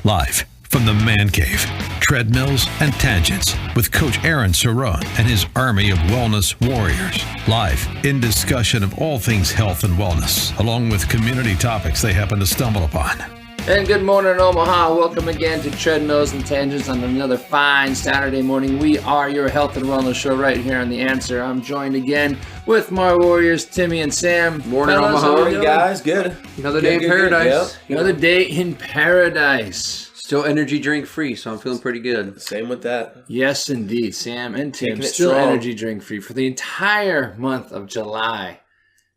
Live from the Man Cave, treadmills and tangents with Coach Aaron Saron and his army of wellness warriors. Live in discussion of all things health and wellness, along with community topics they happen to stumble upon. And good morning, Omaha. Welcome again to Treadmills and Tangents on another fine Saturday morning. We are your health and wellness show right here on The Answer. I'm joined again with my warriors, Timmy and Sam. Morning, Fellas, Omaha. morning, guys. Good. Another day in paradise. Yep. Another day in paradise. Still energy drink free, so I'm feeling pretty good. Same with that. Yes, indeed. Sam and Tim Taking it still strong. energy drink free for the entire month of July.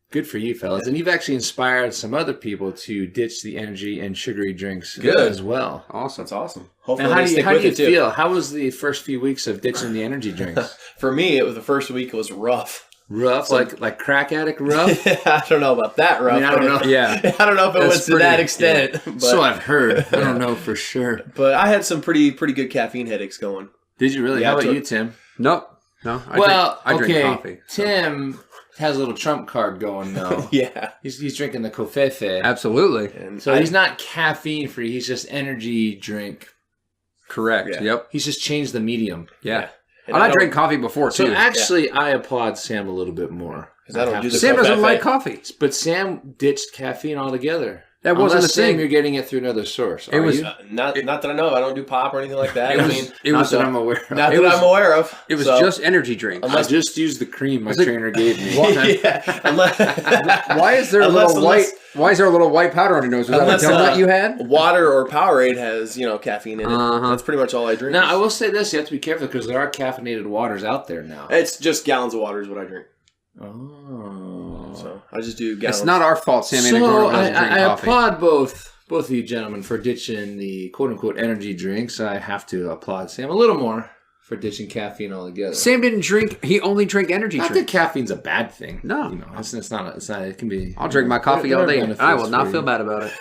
Good for you, fellas. And you've actually inspired some other people to ditch the energy and sugary drinks as well. Awesome. That's awesome. Hopefully Now, they stick how do with you it too. feel? How was the first few weeks of ditching the energy drinks? For me, it was the first week. It was rough. Rough, So- like crack addict rough? I don't know about that rough. I mean, I don't but know. Yeah. I don't know if it That's was to pretty- that extent. But, So I've heard. I don't know for sure. but I had some pretty good caffeine headaches going. Did you really? Yeah, How about I took- you, Tim? No. I okay. drink coffee. so. Tim has a little trump card going though. Yeah. He's drinking the covfefe. Absolutely. And So he's not caffeine free. He's just energy drink. Correct. Yeah. Yep. He's just changed the medium. Yeah. and And I don't- drank coffee before, So too. actually, I applaud Sam a little bit more. 'Cause I don't have do to the say. Sam doesn't Covfefe. like coffee. But Sam ditched caffeine altogether. That wasn't Unless, a Sam, thing. you're getting it through another source. It was- you? Not that I know of. I don't do pop or anything like that. It I was- mean, it Not was that I'm aware of. not it that was- I'm aware of. It was So- just energy drinks. I just used the cream my Was it- trainer gave me. yeah. Unless, Why is there a unless- little white? Why is there a little white powder on your nose? Was that a Unless, donut you had? water or Powerade has, caffeine in it. Uh-huh. That's pretty much all I drink. Now, I will say this. You have to be careful because there are caffeinated waters out there now. It's just gallons of water is what I drink. Oh. So I just do gallons. It's not our fault Sam So Anagordo doesn't drink I coffee. applaud both of you gentlemen for ditching the quote-unquote energy drinks. I have to applaud Sam a little more for ditching caffeine altogether. Sam didn't drink. He only drank energy Not that drinks. caffeine's a bad thing. No. It's not. It can be. I'll drink my coffee there all are day. benefits I will not for feel you. bad about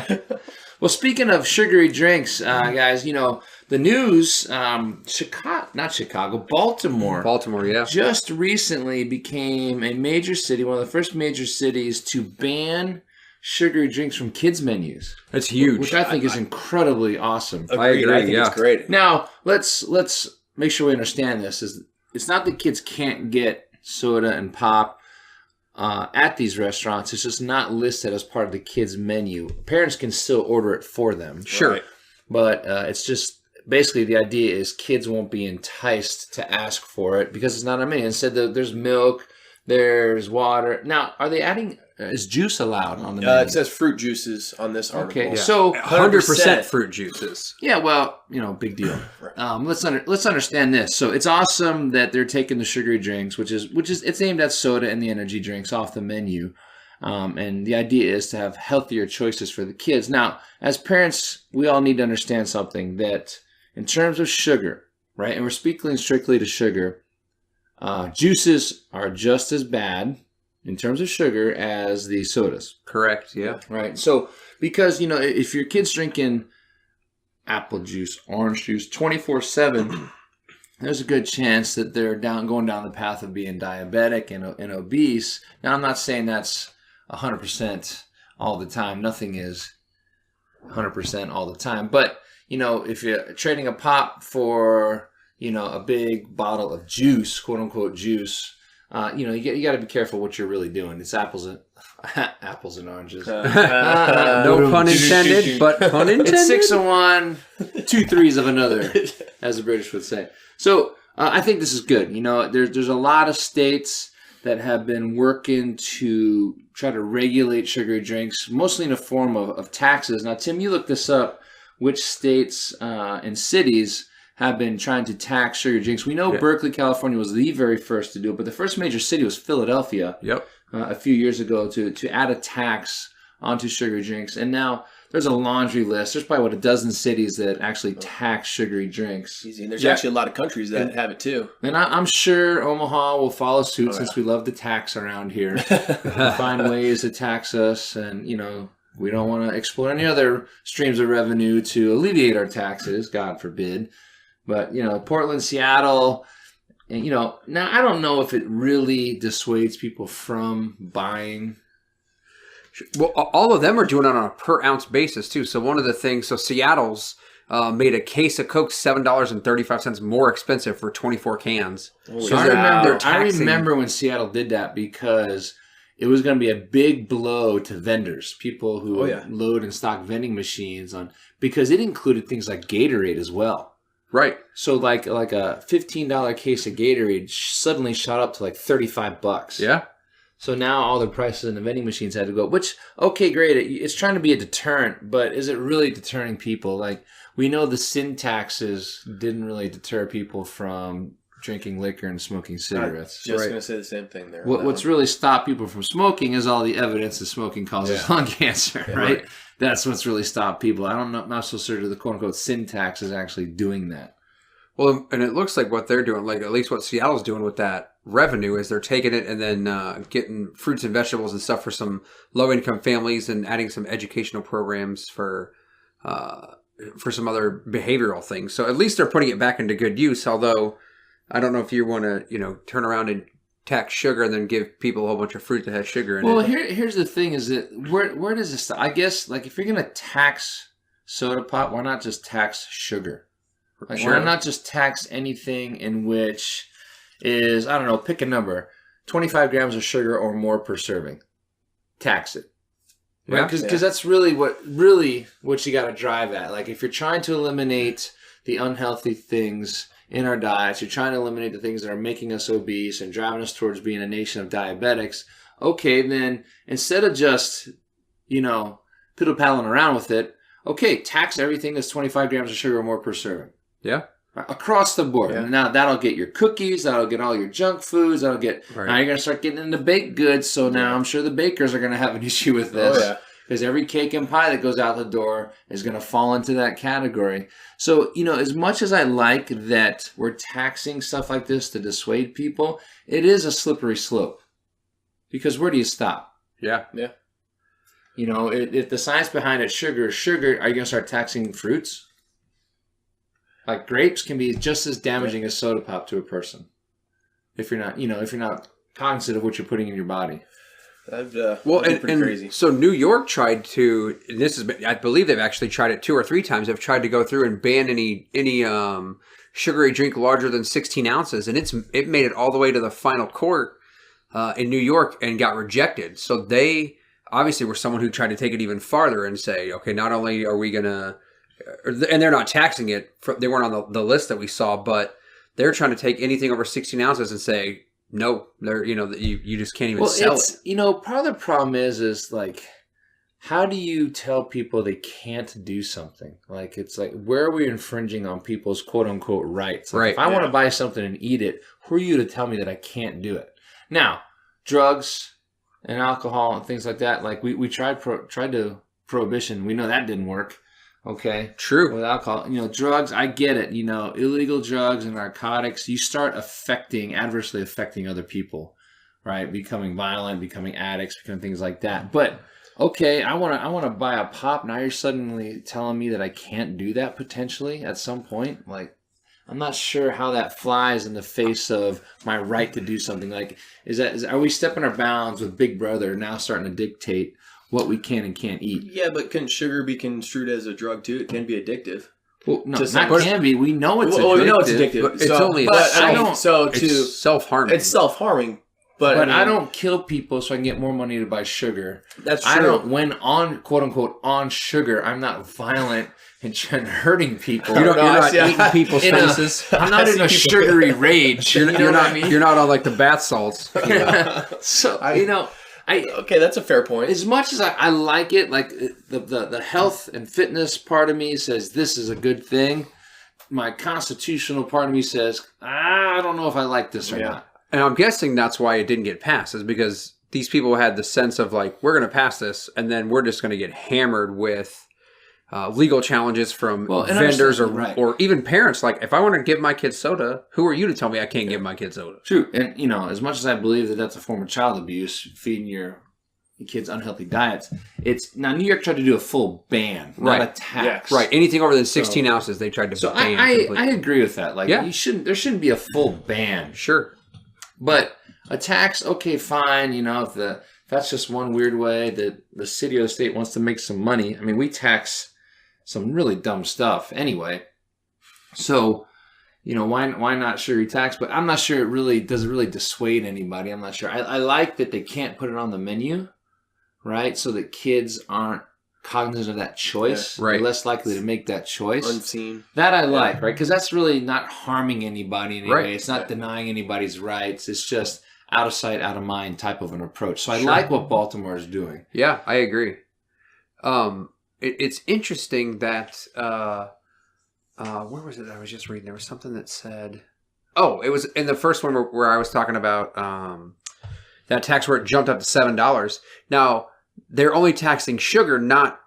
it. Well, speaking of sugary drinks, guys, the news, Baltimore. Baltimore, yeah. Just recently became a major city, one of the first major cities to ban sugary drinks from kids' menus, That's huge. which I think is incredibly awesome. I Agreed. agree, I think yeah. it's great. Now, let's make sure we understand this. It's not that kids can't get soda and pop at these restaurants. It's just not listed as part of the kids' menu. Parents can still order it for them. Sure. Right. But it's just basically the idea is kids won't be enticed to ask for it because it's not on menu. Instead, there's milk, there's water. Now, are they adding? Is juice allowed on the menu? It says fruit juices on this article. Okay, Yeah. so 100% fruit juices. yeah, well, big deal. Let's understand this. So it's awesome that they're taking the sugary drinks, which is it's aimed at soda and the energy drinks off the menu. And the idea is to have healthier choices for the kids. Now, as parents, we all need to understand something that in terms of sugar, right? And we're speaking strictly to sugar. Juices are just as bad in terms of sugar as the sodas. Correct, yeah. Right. So, because, if your kid's drinking apple juice, orange juice 24/7, there's a good chance that they're going down the path of being diabetic and obese. Now, I'm not saying that's 100% all the time. Nothing is 100% all the time. But, if you're trading a pop for, a big bottle of juice, quote unquote juice, you got to be careful what you're really doing. It's apples and oranges. No pun intended, but pun intended. It's 6 of one, 2 threes of another, as the British would say. So I think this is good. There's a lot of states that have been working to try to regulate sugary drinks, mostly in the form of taxes. Now, Tim, you looked this up. Which states and cities have been trying to tax sugar drinks? We know Berkeley, California was the very first to do it, but the first major city was Philadelphia. Yep. A few years ago to add a tax onto sugary drinks. And now there's a laundry list. There's probably, a dozen cities that actually tax sugary drinks. Easy. And there's actually a lot of countries that have it too. And I'm sure Omaha will follow suit since we love to tax around here. Find ways to tax us. And, we don't want to explore any other streams of revenue to alleviate our taxes, God forbid. But, Portland, Seattle... And, now I don't know if it really dissuades people from buying Well, all of them are doing it on a per ounce basis too. So one of the things, Seattle's made a case of Coke $7.35 more expensive for 24 cans. So I remember when Seattle did that because it was going to be a big blow to vendors, people who load and stock vending machines on, because it included things like Gatorade as well. Right. So like a $15 case of Gatorade suddenly shot up to like $35. Yeah. So now all the prices in the vending machines had to go, which, okay, great. It's trying to be a deterrent, but is it really deterring people? Like, we know the sin taxes didn't really deter people from drinking liquor and smoking cigarettes. Just going to say the same thing there. What's really stopped people from smoking is all the evidence that smoking causes lung cancer, right? That's what's really stopped people. I'm not so certain the quote-unquote sin tax is actually doing that. Well, and it looks like what they're doing, like at least what Seattle's doing with that revenue, is they're taking it and then getting fruits and vegetables and stuff for some low-income families and adding some educational programs for some other behavioral things. So at least they're putting it back into good use, although I don't know if you want to, turn around and tax sugar and then give people a whole bunch of fruit that has sugar in it. Well, here's the thing: is that where does this? I guess like if you're gonna tax soda pop, why not just tax sugar? Like why not just tax anything in which is, I don't know, pick a number, 25 grams of sugar or more per serving. Tax it. Right? Because that's really what you got to drive at. Like if you're trying to eliminate the unhealthy things in our diets, you're trying to eliminate the things that are making us obese and driving us towards being a nation of diabetics, okay, then instead of just, piddle-paddling around with it, okay, tax everything that's 25 grams of sugar or more per serving. Yeah. Across the board. Yeah. Now, that'll get your cookies, that'll get all your junk foods, now you're going to start getting into baked goods, so now I'm sure the bakers are going to have an issue with this. Oh, yeah. Because every cake and pie that goes out the door is going to fall into that category. So, as much as I like that we're taxing stuff like this to dissuade people, it is a slippery slope. Because where do you stop? Yeah. Yeah. If the science behind it, sugar, are you going to start taxing fruits? Like grapes can be just as damaging as soda pop to a person. If you're not cognizant of what you're putting in your body. That'd pretty crazy. So New York tried to, I believe they've actually tried it 2 or 3 times. They've tried to go through and ban any sugary drink larger than 16 ounces, and it made it all the way to the final court in New York and got rejected. So they obviously were someone who tried to take it even farther and say, okay, not only are we gonna, and they're not taxing it. They weren't on the list that we saw, but they're trying to take anything over 16 ounces and say, no, they're, you just can't even sell it. Part of the problem is like, how do you tell people they can't do something? Like, it's like, where are we infringing on people's quote unquote rights? Like, if I want to buy something and eat it, who are you to tell me that I can't do it? Now, drugs and alcohol and things like that, like we tried prohibition. We know that didn't work. Okay. True. With alcohol, drugs, I get it. Illegal drugs and narcotics, you start adversely affecting other people, right? Becoming violent, becoming addicts, becoming things like that. But okay, I want to buy a pop. Now you're suddenly telling me that I can't do that potentially at some point. Like, I'm not sure how that flies in the face of my right to do something. Like, are we stepping our bounds with Big Brother now starting to dictate what we can and can't eat? Yeah, but can sugar be construed as a drug too? It can be addictive. Well, no, not can be. We know it's addictive. We know it's addictive. But it's only it's self-harming. It's self-harming. But I don't kill people so I can get more money to buy sugar. That's true. I don't, when on, quote unquote, on sugar, I'm not violent and hurting people. You're not eating people's faces. I'm not in a sugary rage. You're not on like the bath salts. So, okay, that's a fair point. As much as I like it, like the health and fitness part of me says this is a good thing. My constitutional part of me says, I don't know if I like this or not. And I'm guessing that's why it didn't get passed, is because these people had the sense of like, we're going to pass this, and then we're just going to get hammered with legal challenges from vendors or even parents. Like, if I want to give my kid soda, who are you to tell me I can't give my kid soda? True. And, as much as I believe that that's a form of child abuse, feeding your kids unhealthy diets, now New York tried to do a full ban, not a tax. Right. Anything over than 16 ounces, they tried to ban. I agree with that. Like, there shouldn't be a full ban. Sure. But a tax, okay, fine. If the that's just one weird way that the city or the state wants to make some money. I mean, we tax some really dumb stuff anyway. So, why not sugary tax? But I'm not sure does it really dissuade anybody. I'm not sure. I like that they can't put it on the menu, right? So that kids aren't cognizant of that choice. Yeah, right. They're less likely to make that choice. Unseen. That I like, right? Because that's really not harming anybody in any Right. way. It's not denying anybody's rights. It's just out of sight, out of mind type of an approach. So I Sure. like what Baltimore is doing. Yeah, I agree. It's interesting that where was it? I was just reading. There was something that said, "Oh, it was in the first one where I was talking about that tax where it jumped up to $7." Now they're only taxing sugar, not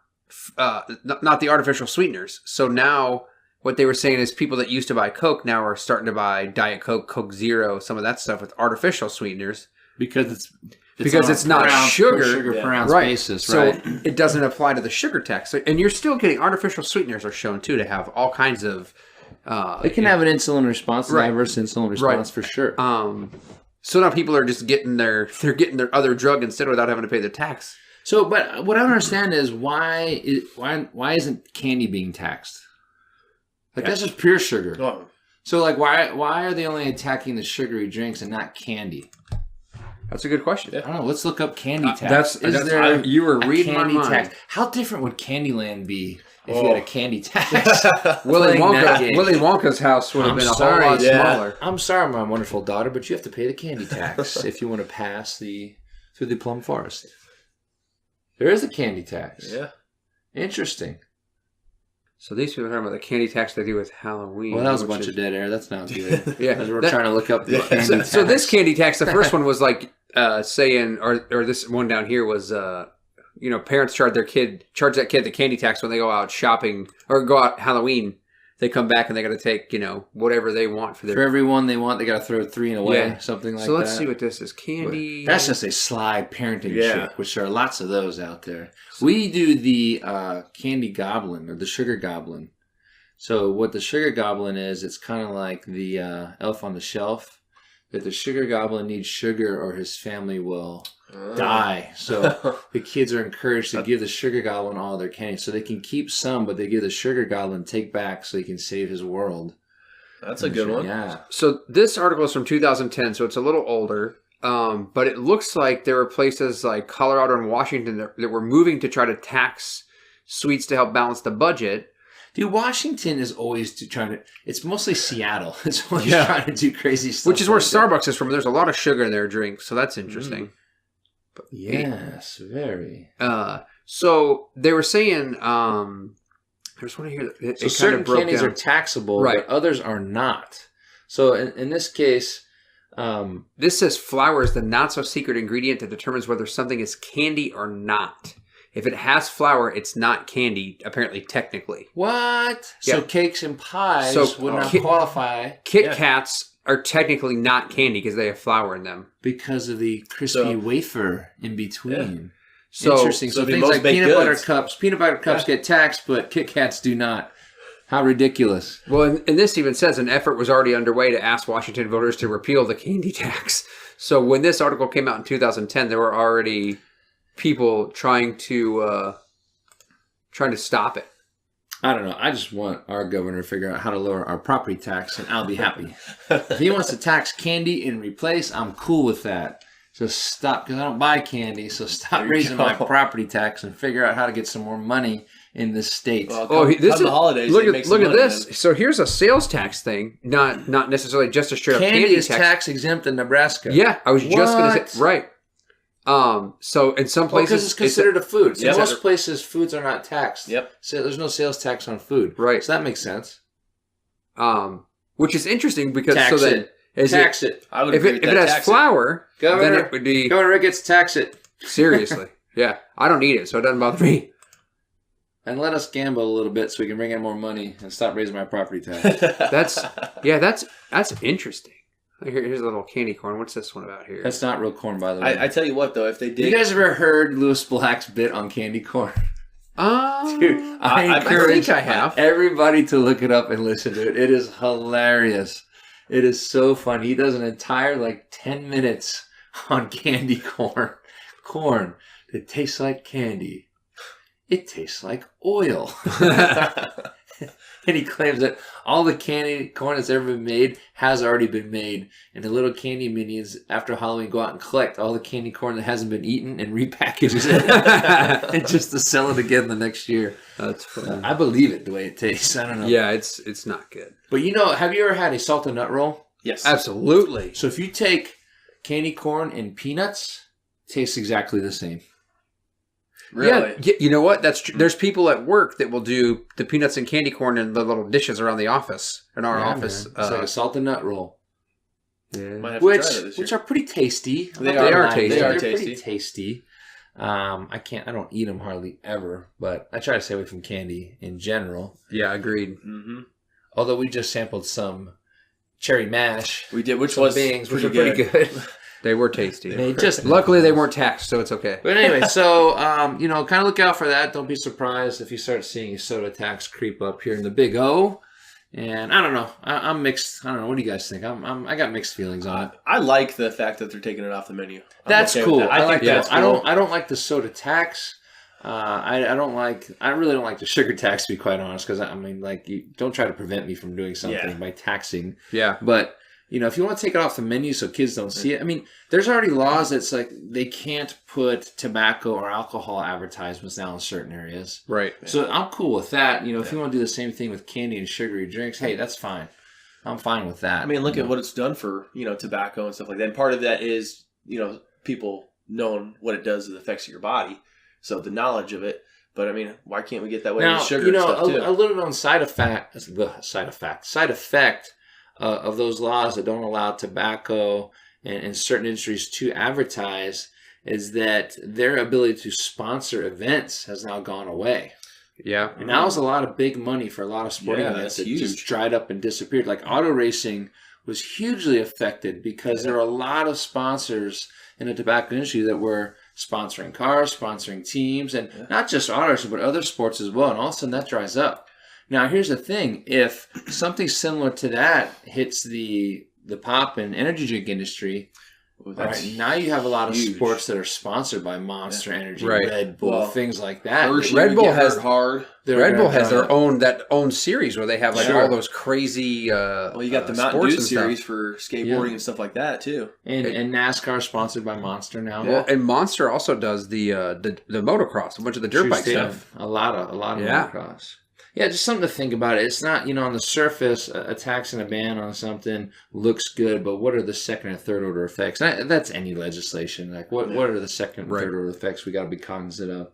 the artificial sweeteners. So now what they were saying is people that used to buy Coke now are starting to buy Diet Coke, Coke Zero, some of that stuff with artificial sweeteners Because it's on a not per ounce- sugar. per sugar per ounce right. basis, So right? it doesn't apply to the sugar tax. So, and you're still getting artificial sweeteners are shown too to have all kinds of. It can have an insulin response, Right. adverse insulin response for sure. So now people are just getting their other drug instead without having to pay the tax. So, but what I don't understand is why isn't candy being taxed? Like that's just pure sugar. Oh, So like why are they only attacking the sugary drinks and not candy? That's a good question. I don't know. Let's look up candy tax. You were a reading my candy mind. tax? How different would Candyland be if you had a candy tax? Willy Playing that game. Wonka's house would have I'm been a sorry, whole lot yeah. smaller. I'm sorry, my wonderful daughter, but you have to pay the candy tax if you want to pass through the plum forest. There is a candy tax. yeah. Interesting. So these people are talking about the candy tax they do with Halloween. Well, that was a which bunch is- of dead air. That's not good. Yeah, As we're that- trying to look up the candy tax. So this candy tax, the first one was like saying, or this one down here was, parents charge that kid the candy tax when they go out shopping or go out Halloween. They come back and they got to take, whatever they want for their. For every one they want, they got to throw 3 away, Yeah. something like that. So let's see what this is. Candy. That's just a sly parenting Yeah. trick, which there are lots of those out there. We do the candy goblin or the sugar goblin. So what the sugar goblin is, it's kind of like the elf on the shelf. That the sugar goblin needs sugar or his family will die. So the kids are encouraged to give the sugar goblin all their candy. So they can keep some, but they give the sugar goblin take back so he can save his world. That's a good one. Yeah. So this article is from 2010, so it's a little older. But it looks like there were places like Colorado and Washington that were moving to try to tax sweets to help balance the budget. Dude, Washington is always trying to... It's mostly Seattle. It's always trying to do crazy stuff. Which is where like that. Starbucks is from. There's a lot of sugar in their drinks, so that's interesting. Yes, very. So they were saying, there's one here that So it kind certain of broke candies down. are taxable, Right. but others are not. So in this case... This says flour is the not so secret ingredient that determines whether something is candy or not. If it has flour, it's not candy, apparently, technically. What? So Yeah. cakes and pies So, would not Kit- qualify Kit Kats are technically not candy because they have flour in them. because of the crispy wafer in between. So, Interesting. So the things most like baked goods. peanut butter cups get taxed, but Kit Kats do not. How ridiculous. well, and this even says an effort was already underway to ask Washington voters to repeal the candy tax. So when this article came out in 2010, there were already people trying to stop it. I don't know. I just want our governor to figure out how to lower our property tax, and I'll be happy. If he wants to tax candy and replace, I'm cool with that. Just stop, because I don't buy candy, so stop There you raising go. my property tax and figure out how to get some more money in this state. Well, Oh, come the holidays. look they at make some look at money this. then. So here's a sales tax thing, not necessarily just a straight up Candy candy is tax exempt in Nebraska. Yeah, I was just going to What? say right. So in some Well, places because it's considered a food. So Yep. most places, foods are not taxed. Yep. So there's no sales tax on food. Right. So that makes sense. Which is interesting because Tax so that it. is Tax it. I would if agree it with if it that has tax. flour, then Governor, it would be Governor Ricketts, tax it. seriously. Yeah, I don't eat it, so it doesn't bother me. And let us gamble a little bit so we can bring in more money and stop raising my property tax. That's interesting. Here's a little candy corn. What's this one about here? That's not real corn, by the way. I tell you what, though, if they You did, guys ever heard Lewis Black's bit on candy corn? Dude, I encourage think I have. everybody to look it up and listen to it. It is hilarious. It is so fun. He does an entire 10 minutes on candy corn. corn that tastes like candy. It tastes like oil. And he claims that all the candy corn that's ever been made has already been made. And the little candy minions, after Halloween, go out and collect all the candy corn that hasn't been eaten and repackages it. And just to sell it again the next year. That's funny. I believe it the way it tastes. I don't know. Yeah, it's not good. But have you ever had a salted nut roll? Yes. Absolutely. So if you take candy corn and peanuts, it tastes exactly the same. Really? Yeah, you know what? That's true. There's people at work that will do the peanuts and candy corn in the little dishes around the office. In our office, Man. It's like a salted nut roll. Yeah. Might have to try that this year. Which are pretty tasty. They are tasty. They're pretty tasty. I don't eat them hardly ever, but I try to stay away from candy in general. Yeah, agreed. Mm-hmm. Although we just sampled some cherry mash. We did, which some was Bings, which are pretty pretty good. They were tasty. Luckily they weren't taxed, so it's okay. But anyway, so kind of look out for that. Don't be surprised if you start seeing a soda tax creep up here in the Big O. And I don't know. I'm mixed. I don't know. What do you guys think? I got mixed feelings on it. I like the fact that they're taking it off the menu. That's okay cool. with that. I think that's cool. I don't like the soda tax. I really don't like the sugar tax, to be quite honest, because you don't try to prevent me from doing something by taxing. Yeah. But if you want to take it off the menu so kids don't see it, there's already laws that's like they can't put tobacco or alcohol advertisements now in certain areas. Right. So I'm cool with that. If you want to do the same thing with candy and sugary drinks, hey, that's fine. I'm fine with that. Look at what it's done for, tobacco and stuff like that. And part of that is, people knowing what it does, it affects your body. So the knowledge of it. But why can't we get that way with sugar and stuff too? A little known side effect of those laws that don't allow tobacco and certain industries to advertise is that their ability to sponsor events has now gone away. Yeah. And that was a lot of big money for a lot of sporting events that just dried up and disappeared. Like auto racing was hugely affected because there were a lot of sponsors in the tobacco industry that were sponsoring cars, sponsoring teams, and not just auto racing, but other sports as well. And all of a sudden that dries up. Now, here's the thing. If something similar to that hits the pop and energy drink industry, now you have a lot of sports that are sponsored by Monster Energy, Red Bull, things like that. Red Bull has their own series where they have all those crazy well, you got the Mountain Dew series for skateboarding and stuff like that too. And NASCAR is sponsored by Monster now. Well, and Monster also does the motocross, a bunch of the dirt bike stuff. A lot of motocross. Yeah, just something to think about. It's not, on the surface, a tax and a ban on something looks good, but what are the second and third order effects? That's any legislation. Like, what are the second and third order effects we got to be cognizant of?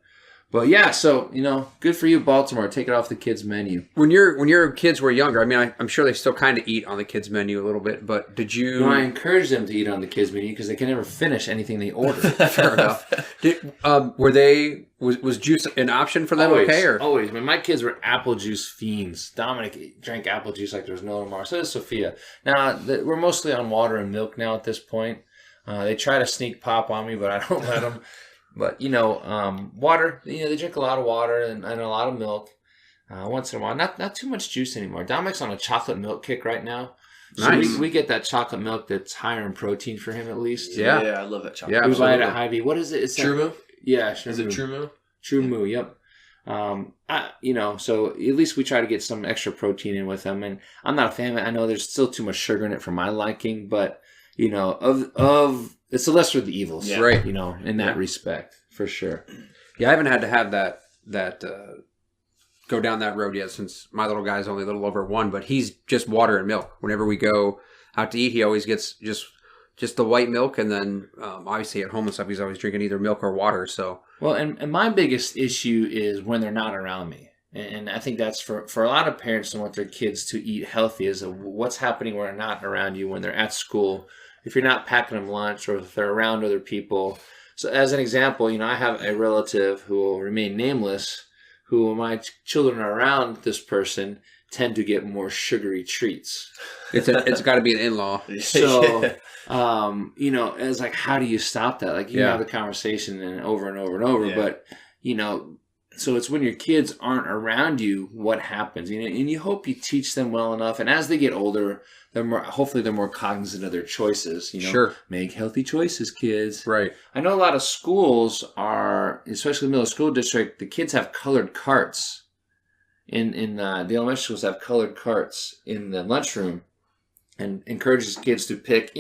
But yeah, so, good for you, Baltimore. Take it off the kids' menu. When your kids were younger, I'm sure they still kind of eat on the kids' menu a little bit, but did you... I encourage them to eat on the kids' menu because they can never finish anything they order. Fair enough. Was juice an option for them? Always. My kids were apple juice fiends. Dominic drank apple juice like there's no tomorrow. So does Sophia. Now, we're mostly on water and milk now at this point. They try to sneak pop on me, but I don't let them. But, water, they drink a lot of water and a lot of milk once in a while. Not too much juice anymore. Dominic's on a chocolate milk kick right now. So nice. we get that chocolate milk that's higher in protein for him at least. Yeah, I love that chocolate. Yeah, we buy it at Hy-Vee. What is it? It's True Moo? Yeah, Is it True Moo? True Moo, yep. So at least we try to get some extra protein in with them. And I'm not a fan of it. I know there's still too much sugar in it for my liking, but, it's the lesser of the evils, right? In that respect, for sure. Yeah, I haven't had to have that go down that road yet since my little guy's only a little over 1, but he's just water and milk. Whenever we go out to eat, he always gets just the white milk, and then obviously at home and stuff, he's always drinking either milk or water. So and my biggest issue is when they're not around me. And I think that's for a lot of parents and want their kids to eat healthy is what's happening when they're not around you, when they're at school. If you're not packing them lunch or if they're around other people. So as an example, I have a relative who will remain nameless, who when my children are around this person tend to get more sugary treats. It's got to be an in-law. So, it's like, how do you stop that? Like you have the conversation and over and over and over, but, So it's when your kids aren't around you, what happens? And you hope you teach them well enough. And as they get older, hopefully they're more cognizant of their choices. Sure. Make healthy choices, kids. Right. I know a lot of schools are, especially the middle school district, the kids have colored carts. In the elementary schools have colored carts in the lunchroom, and encourages kids to pick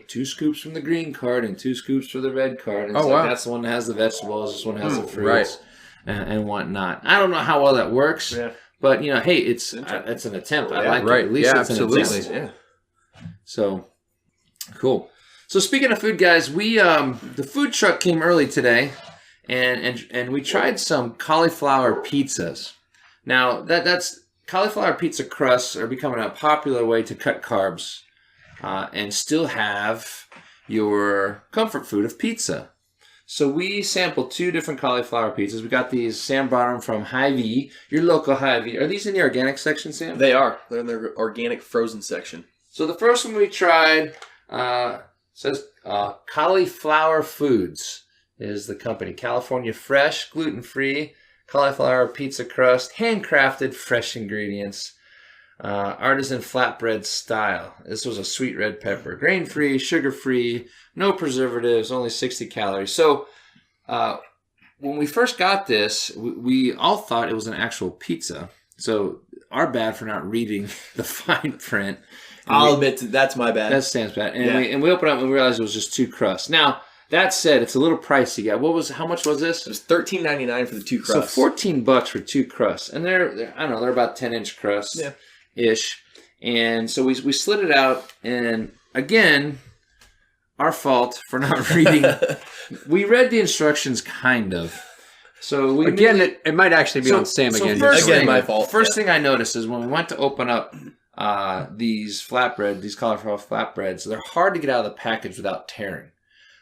2 scoops from the green cart and 2 scoops for the red cart. And wow. That's the one that has the vegetables. This one has the fruits. Right. And whatnot. I don't know how well that works, but hey, it's an attempt. I like it. At least it's absolutely. an attempt. Yeah. So cool. So speaking of food, guys, we the food truck came early today, and we tried some cauliflower pizzas. Now that's cauliflower pizza crusts are becoming a popular way to cut carbs, and still have your comfort food of pizza. So we sampled 2 different cauliflower pizzas. We got these. Sam brought them from Hy-Vee, your local Hy-Vee. Are these in the organic section, Sam? They are. They're in their organic frozen section. So the first one we tried says Cauliflower Foods is the company. California fresh, gluten-free, cauliflower pizza crust, handcrafted, fresh ingredients. Artisan flatbread style. This was a sweet red pepper. Grain-free, sugar-free, no preservatives, only 60 calories. So when we first got this, we all thought it was an actual pizza. So our bad for not reading the fine print. I'll admit that's my bad. That stands bad. And we opened up and we realized it was just 2 crusts. Now, that said, it's a little pricey. How much was this? It was $13.99 for the 2 crusts. So $14 for 2 crusts. And they're about 10-inch crusts. Yeah. Ish. And so we slid it out, and again, our fault for not reading. We read the instructions kind of. So it might actually be on Sam again. My fault. First thing I noticed is when we went to open up these cauliflower flatbreads, they're hard to get out of the package without tearing.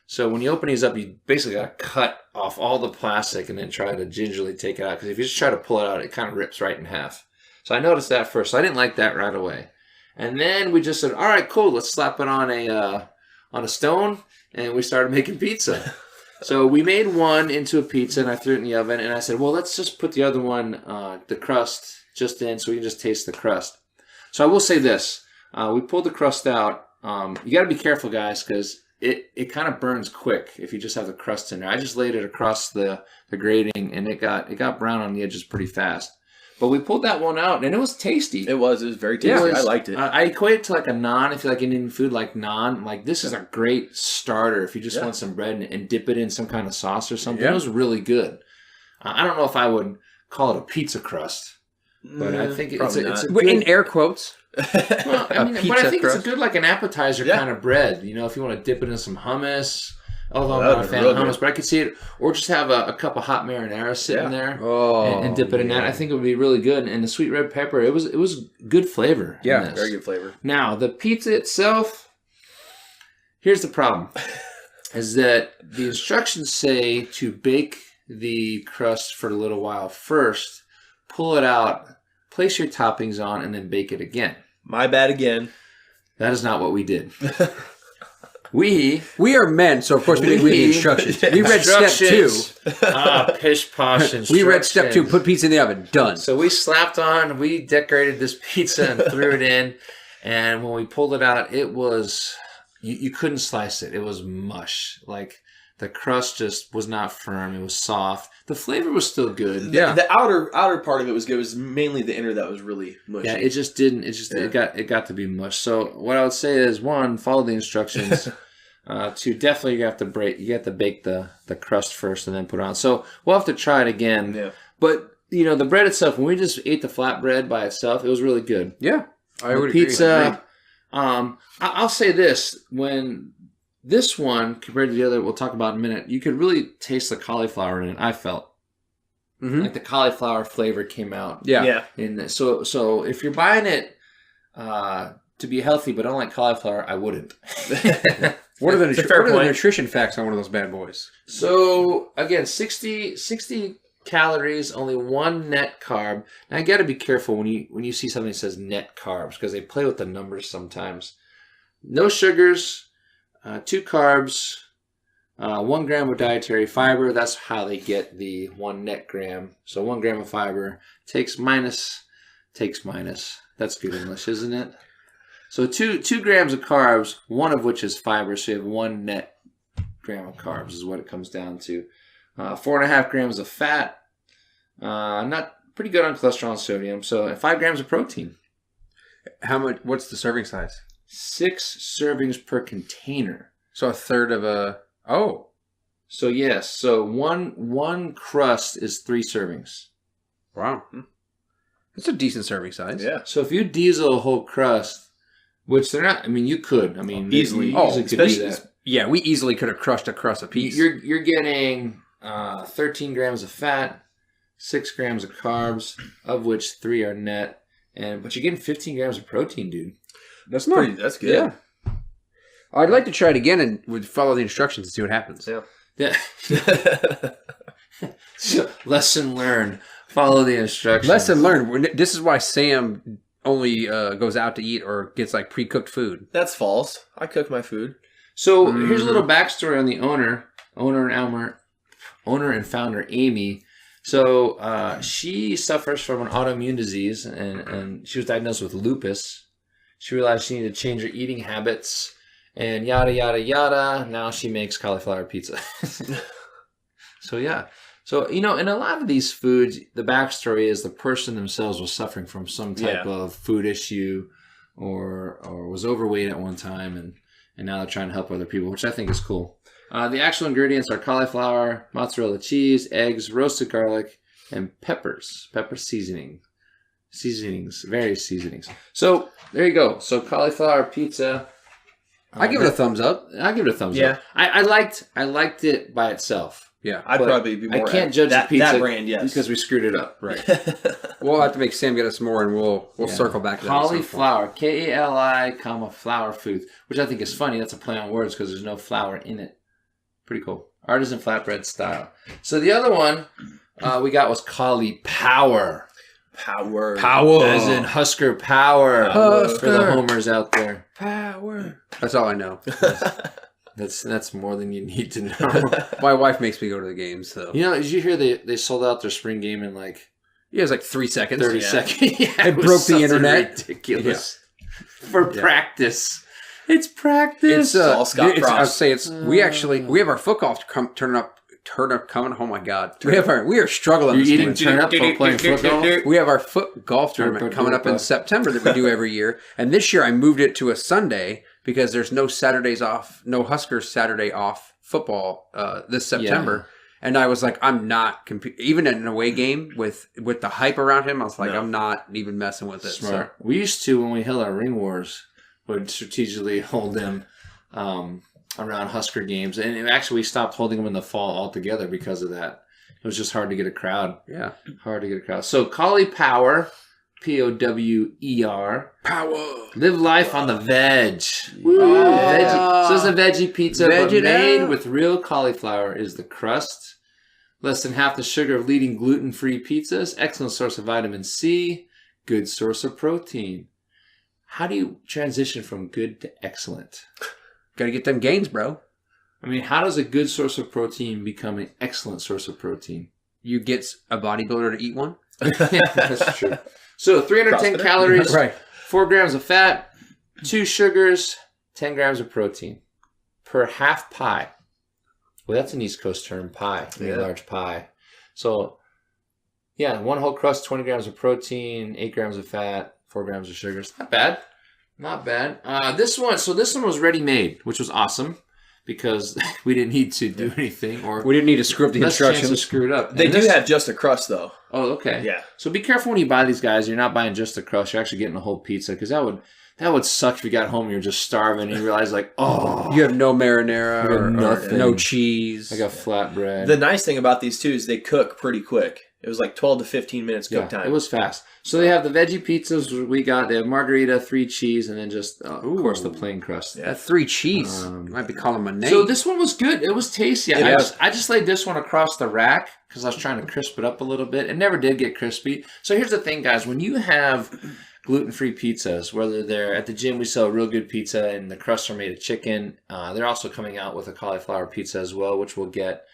So when you open these up, you basically got to cut off all the plastic and then try to gingerly take it out, because if you just try to pull it out, it kind of rips right in half. So I noticed that first. So I didn't like that right away. And then we just said, all right, cool, let's slap it on a stone, and we started making pizza. So we made one into a pizza, and I threw it in the oven, and I said, well, let's just put the other one, the crust, just in so we can just taste the crust. So I will say this. We pulled the crust out. You got to be careful, guys, because it kind of burns quick if you just have the crust in there. I just laid it across the grating, and it got brown on the edges pretty fast. But we pulled that one out, and it was tasty. It was very tasty. I liked it. I equate it to like a naan. If you like Indian food, like naan, like this is a great starter if you just want some bread and dip it in some kind of sauce or something. It was really good. I don't know if I would call it a pizza crust, but I think it's a good, in air quotes. Well, but I think it's a good like an appetizer kind of bread. If you want to dip it in some hummus. Although I'm not a fan of hummus, but I could see it. Or just have a cup of hot marinara sitting there and dip it in that. I think it would be really good. And the sweet red pepper, it was good flavor. Yeah, very good flavor. Now, the pizza itself, here's the problem. Is that the instructions say to bake the crust for a little while first, pull it out, place your toppings on, and then bake it again. My bad again. That is not what we did. We are men, so of course we didn't read the instructions. We read step 2. Pish posh instructions. We read step 2. Put pizza in the oven. Done. So we decorated this pizza and threw it in, and when we pulled it out, it was you couldn't slice it. It was mush. Like the crust just was not firm. It was soft. The flavor was still good. The outer part of it was good. It was mainly the inner that was really mushy. Yeah, it just didn't. It got to be mush. So what I would say is, 1, follow the instructions. 2, definitely you have to bake the crust first and then put it on. So we'll have to try it again. Yeah. But the bread itself, when we just ate the flatbread by itself, it was really good. Yeah, I would pizza. I'll say this: when this one compared to the other, we'll talk about in a minute, you could really taste the cauliflower in it. I felt like the cauliflower flavor came out. Yeah. In this. So if you're buying it to be healthy but don't like cauliflower, I wouldn't. What are the nutrition facts on one of those bad boys? So again, 60 calories, only 1 net carb. Now you got to be careful when you see something that says net carbs, because they play with the numbers sometimes. No sugars, 2 carbs, 1 gram of dietary fiber. That's how they get the 1 net gram. So 1 gram of fiber takes minus. That's good English, isn't it? So 2 grams of carbs, one of which is fiber. So you have 1 net gram of carbs is what it comes down to. 4.5 grams of fat. Not pretty good on cholesterol and sodium. So 5 grams of protein. How much? What's the serving size? 6 servings per container. So a third of a. Oh. So yes. So one crust is 3 servings. Wow. That's a decent serving size. Yeah. So if you diesel a whole crust, which they're not, I mean, you could. I mean, Easily. you easily could do that. Yeah, we easily could have crushed a crust apiece. You're getting 13 grams of fat, 6 grams of carbs, of which 3 are net, but you're getting 15 grams of protein, dude. That's not. That's good. Yeah. I'd like to try it again and would follow the instructions and see what happens. Yeah. So, lesson learned. Follow the instructions. Lesson learned. This is why Sam only goes out to eat or gets like pre-cooked food. That's false. I cook my food. So here's a little backstory on the owner and founder Amy. So she suffers from an autoimmune disease, and she was diagnosed with lupus. She realized she needed to change her eating habits, and yada yada yada. Now she makes cauliflower pizza. So yeah. So, in a lot of these foods, the backstory is the person themselves was suffering from some type of food issue or was overweight at one time, and now they're trying to help other people, which I think is cool. The actual ingredients are cauliflower, mozzarella cheese, eggs, roasted garlic, and peppers. Pepper various seasonings. So, there you go. So, cauliflower pizza. I give it a thumbs up. I give it a thumbs up. I liked it by itself. Yeah, I'd probably be more. I can't judge the pizza that brand, yes, because we screwed it up. Right. We'll have to make Sam get us more, and we'll circle back to that. Cauliflower, Kali, flour foods, which I think is funny. That's a play on words because there's no flour in it. Pretty cool. Artisan flatbread style. So the other one we got was cauliflower. Power. As in Husker power. For the homers out there. Power. That's all I know. That's more than you need to know. My wife makes me go to the games, so. Did you hear they sold out their spring game in like... Yeah, it was like 3 seconds. 30 seconds. Yeah, it broke the internet. Ridiculous. Yeah. For practice. It's practice. It's all Scott Frost. I would say we have our foot golf turn up coming. Oh my God. We are struggling. You're eating turn up for playing foot golf? We have our foot golf tournament coming up in September that we do every year. And this year I moved it to a Sunday because there's no Saturdays off, no Huskers Saturday off football this September. Yeah. And I was like, I'm not even in an away game with the hype around him. I was like, I'm not even messing with it. Smart. So. We used to, when we held our ring wars, would strategically hold them around Husker games, and actually we stopped holding them in the fall altogether because of that. It was just hard to get a crowd. Yeah, hard to get a crowd. So cauliflower. Power. Live life on the veg. Veggie. So it's a veggie pizza, but made with real cauliflower is the crust. Less than half the sugar of leading gluten-free pizzas. Excellent source of vitamin C. Good source of protein. How do you transition from good to excellent? Got to get them gains, bro. I mean, how does a good source of protein become an excellent source of protein? You get a bodybuilder to eat one? Yeah, that's true. So 310 calories, right. 4 grams of fat, 2 sugars, 10 grams of protein per half pie. Well, that's an East Coast term, pie, a large pie. So, yeah, 1 whole crust, 20 grams of protein, 8 grams of fat, 4 grams of sugars. Not bad. Not bad. This one was ready-made, which was awesome because we didn't need to do anything. Or we didn't need to screw up the instructions. To screw it up. They do have just a crust, though. Oh, okay. Yeah. So be careful when you buy these guys. You're not buying just the crust. You're actually getting a whole pizza because that would suck if you got home and you're just starving and you realize like, oh, you have no marinara or nothing. No cheese. I got flatbread. The nice thing about these too is they cook pretty quick. It was like 12 to 15 minutes cook time. It was fast. So they have the veggie pizzas we got. They have margarita, 3 cheese, and then just, of course, the plain crust. Yeah, 3 cheese. You might be calling my name. So this one was good. It was tasty. I just laid this one across the rack because I was trying to crisp it up a little bit. It never did get crispy. So here's the thing, guys. When you have gluten-free pizzas. Whether they're at the gym, we sell real good pizza, and the crusts are made of chicken. They're also coming out with a cauliflower pizza as well, which we'll get.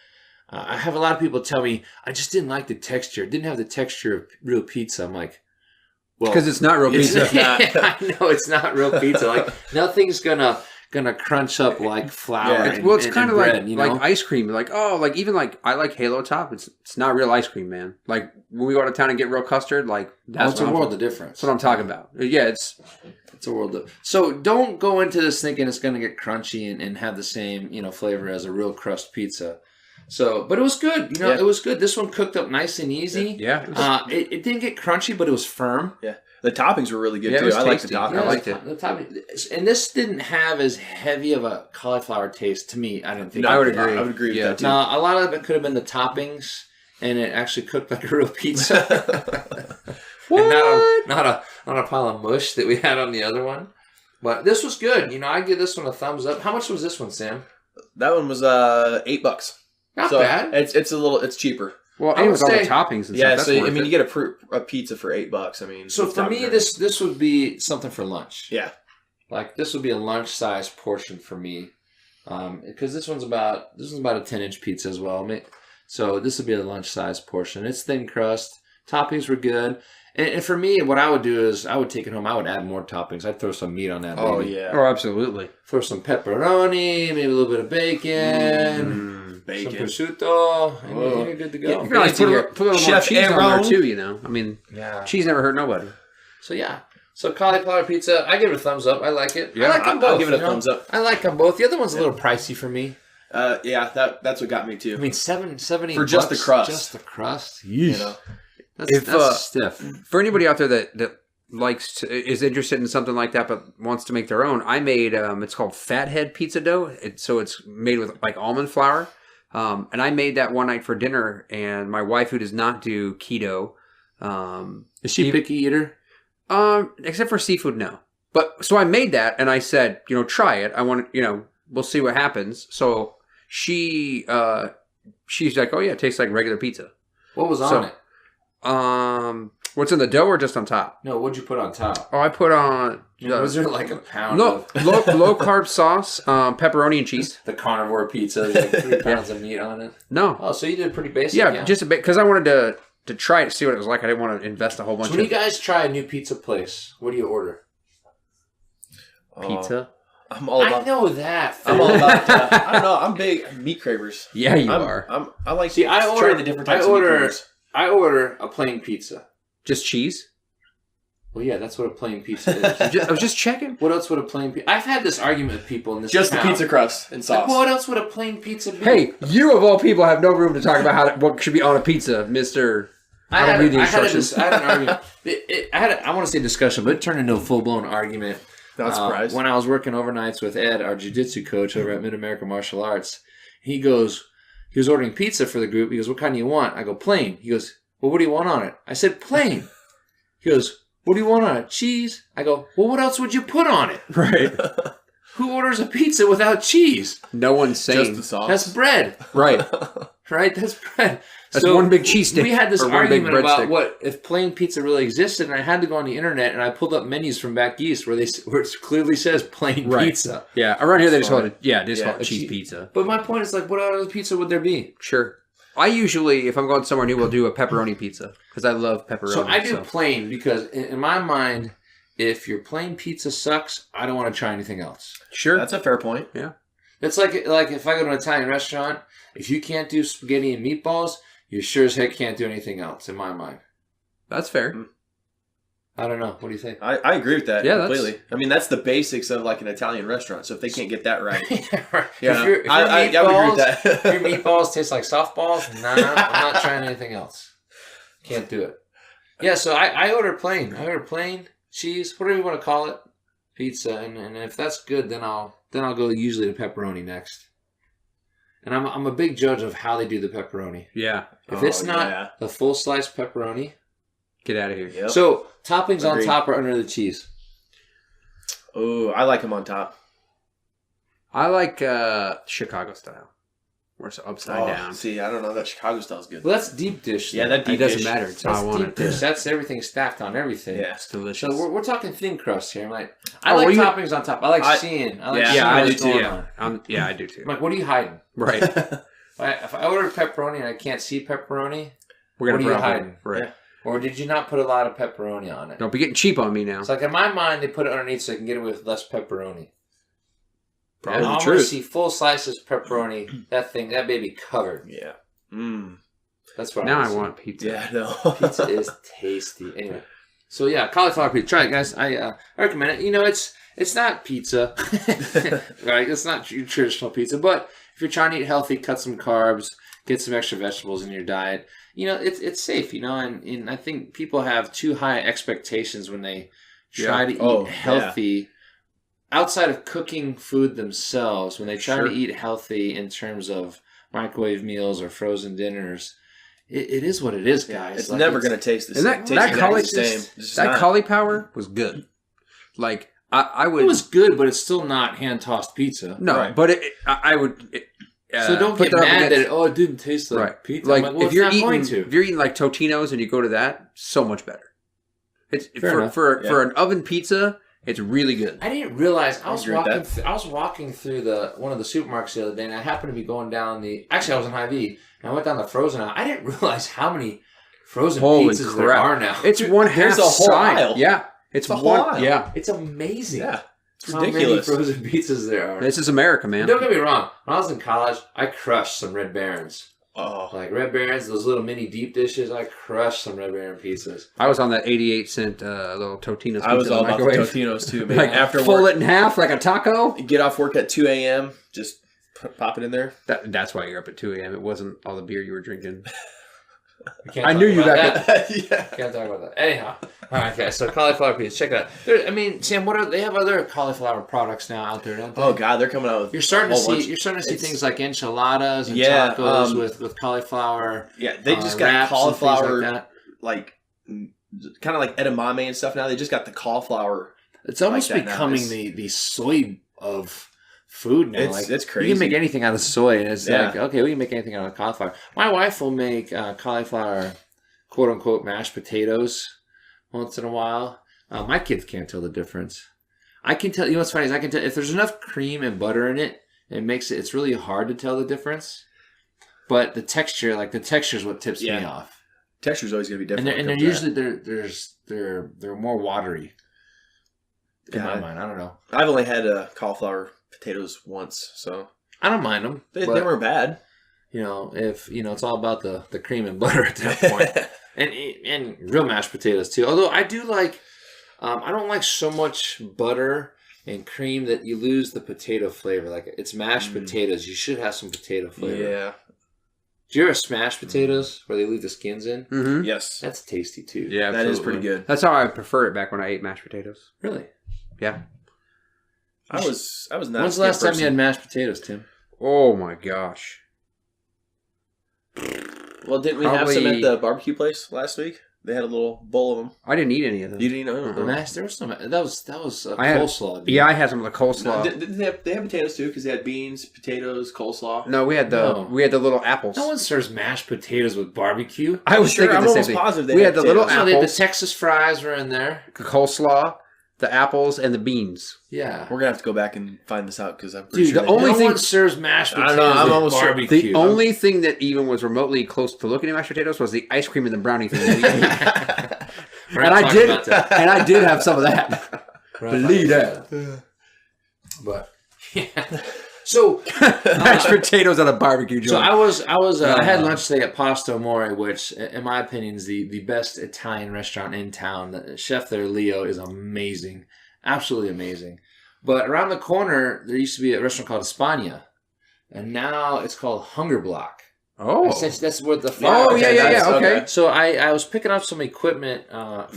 I have a lot of people tell me, I just didn't like the texture. It didn't have the texture of real pizza. I'm like, well, because it's not real pizza. I know it's not real pizza. Like nothing's gonna crunch up like flour. It's kind of bread, like ice cream. Like even I like Halo Top. It's not real ice cream, man. Like when we go to town and get real custard, like that's a world of difference. That's what I'm talking about. Yeah, it's a world of. So don't go into this thinking it's gonna get crunchy and have the same flavor as a real crust pizza. So, but it was good. It was good. This one cooked up nice and easy. Yeah. It didn't get crunchy, but it was firm. Yeah. The toppings were really good too. I liked the toppings. Yeah, I liked it. The topping, and this didn't have as heavy of a cauliflower taste to me. I didn't think. No, I would agree. I would agree with that too. Now, a lot of it could have been the toppings, and it actually cooked like a real pizza. What? Not a pile of mush that we had on the other one. But this was good. I give this one a thumbs up. How much was this one, Sam? That one was $8. Not bad. It's cheaper. Well, and with all the toppings and stuff. So you get a pizza for $8. I mean, so for me, this would be something for lunch. Yeah, like this would be a lunch size portion for me, because this one's about a 10-inch pizza as well. So this would be a lunch size portion. It's thin crust. Toppings were good. And for me, what I would do is I would take it home. I would add more toppings. I'd throw some meat on that. Oh, baby. yeah. Oh, absolutely. Throw some pepperoni, maybe a little bit of bacon, bacon, some prosciutto, and you're good to go. You can always put a little more cheese on there too. I mean, cheese never hurt nobody. So cauliflower pizza, I give it a thumbs up. I like it. Yeah, I like them both. I'll give it a thumbs up. I like them both. The other one's a little pricey for me. That's what got me too. I mean, $70 for just the crust. Just the crust. That's stiff. For anybody out there that is interested in something like that but wants to make their own, I made it's called Fathead pizza dough. So it's made with like almond flour, and I made that one night for dinner. And my wife, who does not do keto, is she a picky eater? Except for seafood, no. But so I made that, and I said, try it. I want to, we'll see what happens. So she's like, oh yeah, it tastes like regular pizza. What was on it? What's in the dough or just on top? No, what'd you put on top? Oh, I put on. Was there like a pound low carb sauce, pepperoni and cheese? The carnivore pizza, like 3 pounds of meat on it. No. Oh, so you did pretty basic. Yeah, just a bit because I wanted to try it to see what it was like. I didn't want to invest a whole bunch. So when you guys try a new pizza place, what do you order? Pizza. I'm all about. I know that. I'm all about. I don't know. I'm big meat cravers. Yeah, you are. I like. See, I order the different types of meat cravers. I order a plain pizza. Just cheese? Well, yeah, that's what a plain pizza is. I was just checking. What else would a plain pizza... I've had this argument with people in this Just town. the pizza crust and sauce. Like, what else would a plain pizza be? Hey, you of all people have no room to talk about what should be on a pizza, Mr. I had an argument. I want to say discussion, but it turned into a full-blown argument. Not surprised. When I was working overnights with Ed, our jiu-jitsu coach over at Mid-America Martial Arts, he was ordering pizza for the group. He goes, what kind do you want? I go, plain. He goes, well, what do you want on it? I said, plain. He goes, what do you want on it? Cheese? I go, well, what else would you put on it? Right. Who orders a pizza without cheese? No one's saying. Just the sauce. That's bread. Right. Right? That's bread. That's one big cheese stick. We had this argument about stick. if plain pizza really existed, and I had to go on the internet, and I pulled up menus from back east where it clearly says plain pizza. Yeah, around here they just call it, cheese pizza. But my point is, like, what other pizza would there be? Sure. I usually, if I'm going somewhere new, will do a pepperoni pizza because I love pepperoni. So I do plain because in my mind, if your plain pizza sucks, I don't want to try anything else. Sure. That's a fair point. Yeah. It's like if I go to an Italian restaurant, if you can't do spaghetti and meatballs, you sure as heck can't do anything else, in my mind. That's fair. I don't know. What do you think? I agree with that completely. I mean, that's the basics of like an Italian restaurant. So if they can't get that right, yeah. If I would agree with that. If your meatballs taste like softballs, nah, I'm not trying anything else. Can't do it. Yeah, so I order plain. I order plain, cheese, whatever you want to call it, pizza, and if that's good, then I'll go usually to pepperoni next. And I'm a big judge of how they do the pepperoni. Yeah. If it's not the full slice pepperoni, get out of here. Yep. So toppings on top or under the cheese? Oh, I like them on top. I like Chicago style. where it's upside down. See, I don't know. That Chicago style's good. Well, that's deep dish. Yeah, that It deep doesn't dish. matter. It's how I want deep it. dish. That's everything stacked on everything. Yeah. It's delicious. So we're talking thin crust here. I'm like, I Oh, like what do you- toppings on top. I like seeing. I like yeah, seeing I what's do too. going on. Yeah, I do too. I'm like, what are you hiding? Right. If I order pepperoni and I can't see pepperoni, We're what are gonna you problem. hiding? Right. Yeah. Or did you not put a lot of pepperoni on it? Don't be getting cheap on me now. It's like in my mind, they put it underneath so they can get away with less pepperoni. Probably I the want to truth. see full slices of pepperoni. That baby covered. Yeah. That's what Now I I see. want pizza. Yeah, no. Pizza is tasty. Anyway, so yeah, cauliflower pizza. Try it, guys. I recommend it. You know, it's not pizza, right? It's not your traditional pizza, but if you're trying to eat healthy, cut some carbs, get some extra vegetables in your diet. You know, it's safe. You know, and I think people have too high expectations when they try to eat healthy. Outside of cooking food themselves, when they try to eat healthy in terms of microwave meals or frozen dinners, it is what it is, guys. It's never going to taste the same. And It that tastes exactly the same. It's just that not. cauliflower was good. Like I would. It was good, but it's still not hand tossed pizza. No, Right. but I would. So don't put get that up mad against- that it didn't taste like right. pizza. Like, I'm well, if you're it's not going eating, to. if you're eating like Totino's and you go to that, so much better. It's Fair enough. for an oven pizza. It's really good. I didn't realize I was agree with walking. that. I was walking through one of the supermarkets the other day, and I happened to be going down Actually, I was in Hy-Vee, and I went down the frozen aisle. I didn't realize how many frozen Holy pizzas there crap. are now. It's one half there's a whole side. aisle. Yeah, it's a whole one. aisle. Yeah, It's amazing. Yeah. It's how many ridiculous. frozen pizzas there are. this is America, man. Don't get me wrong. When I was in college, I crushed some Red Barons. Oh. Like Red Barons, those little mini deep dishes. I crushed some Red Baron pizzas. I was on that 88-cent little Totino's pizza. I was in the all about the microwave. Totino's too, man. Like After fold work, it in half like a taco. get off work at 2 a.m., just pop it in there. That's why you're up at 2 a.m. It wasn't all the beer you were drinking. We can't I talk knew you about back that. Yeah. Can't talk about that. Anyhow, all right, okay. So cauliflower pizza, check it out. Sam, they have other cauliflower products now out there, don't they? Oh God, they're coming out with You're starting a to whole bunch. see. You're starting to see It's- things like enchiladas and Yeah, tacos with cauliflower. Yeah, they just got wraps and things cauliflower, like that. like kind of like edamame and stuff. Now they just got the cauliflower. It's almost like that now. becoming It's- the soy of food now. It's You crazy. can make anything out of soy, and it's Yeah. like, okay, we can make anything out of cauliflower. My wife will make cauliflower, quote unquote, mashed potatoes once in a while. My kids can't tell the difference. I can tell. You know what's funny is I can tell if there's enough cream and butter in it. It makes it. It's really hard to tell the difference. But the texture is what tips me off. Texture's always going to be And different. they're usually they're more watery. In my Yeah. mind, I don't know. I've only had cauliflower potatoes once, so I don't mind them. they weren't bad. You know, it's all about the cream and butter at that point, and real mashed potatoes too. Although I do like, I don't like so much butter and cream that you lose the potato flavor. Like it's mashed potatoes, you should have some potato flavor. Yeah. Do you ever smash potatoes where they leave the skins in? Mm-hmm. Yes. That's tasty too. Yeah, That is absolutely. pretty good. That's how I prefer it back when I ate mashed potatoes. Really. Yeah. I was not. When's the last time you had mashed potatoes, Tim? Oh my gosh. Well, didn't we have some Probably- at the barbecue place last week? They had a little bowl of them. I didn't eat any of them. You didn't know? The mashed. There was some. That was a I had- coleslaw. dude. Yeah, I had some of the coleslaw. Did they have potatoes too? Because they had beans, potatoes, coleslaw. No, we had No. the little apples. No one serves mashed potatoes with barbecue. I was Sure, thinking I'm the same almost thing. positive they We had had the little potatoes. No, the apples, Texas fries were in there. the coleslaw, the apples, and the beans. Yeah. We're gonna have to go back and find this out because I'm pretty Dude, sure the they only did. thing- one serves mashed I potatoes don't know, I'm with almost sure- barbecue. The only thing that even was remotely close to looking at mashed potatoes was the ice cream and the brownie thing. That we ate. We're and not I talking did, about that. and I did have some of that. We're not Believe talking that. about But yeah. So Mashed potatoes at a barbecue joint. I had lunch today at Pasta Amore, which in my opinion is the best Italian restaurant in town. The chef there, Leo, is amazing. Absolutely amazing. But around the corner there used to be a restaurant called Espana. And now it's called Hunger Block. oh, Essentially, that's what the Oh, Okay, yeah, that's- okay. So I was picking up some equipment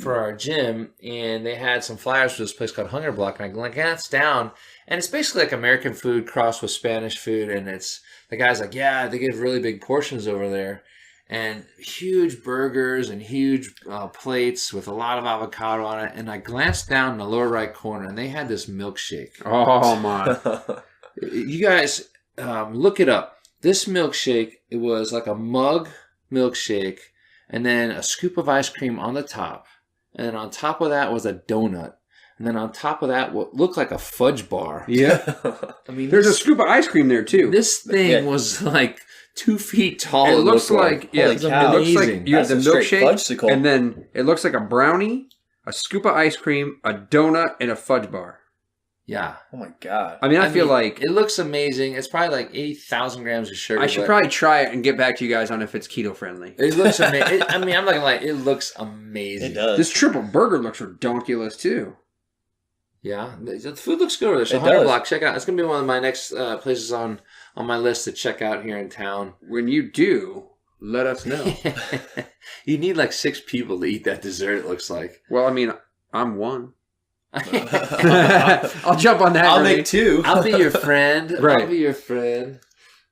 for our gym, and they had some flyers for this place called Hunger Block, and I glanced down, and it's basically like American food crossed with Spanish food, and it's the guy's like, yeah, they give really big portions over there, and huge burgers and huge plates with a lot of avocado on it, and I glanced down in the lower right corner, and they had this milkshake. oh my! You guys look it up. This milkshake, it was like a mug milkshake, and then a scoop of ice cream on the top. And then on top of that was a donut. And then on top of that, what looked like a fudge bar. Yeah. I mean, There's a scoop of ice cream there, too. This thing was like 2 feet tall. It looks like, it looks like you have the milkshake, and then it looks like a brownie, a scoop of ice cream, a donut, and a fudge bar. Yeah. Oh my God. I mean, I feel like it looks amazing. It's probably like 8,000 grams of sugar. I should probably try it and get back to you guys on if it's keto friendly. It looks amazing. I mean, I'm not gonna lie. It looks amazing. It does. This triple burger looks redonkulous too. Yeah, the food looks good over there. So 100 Block, check out. It's gonna be one of my next places on my list to check out here in town. When you do, let us know. You need like 6 people to eat that dessert. It looks like. Well, I mean, I'm one. I'll jump on that. I'll make 2. I'll be your friend. Right. I'll be your friend.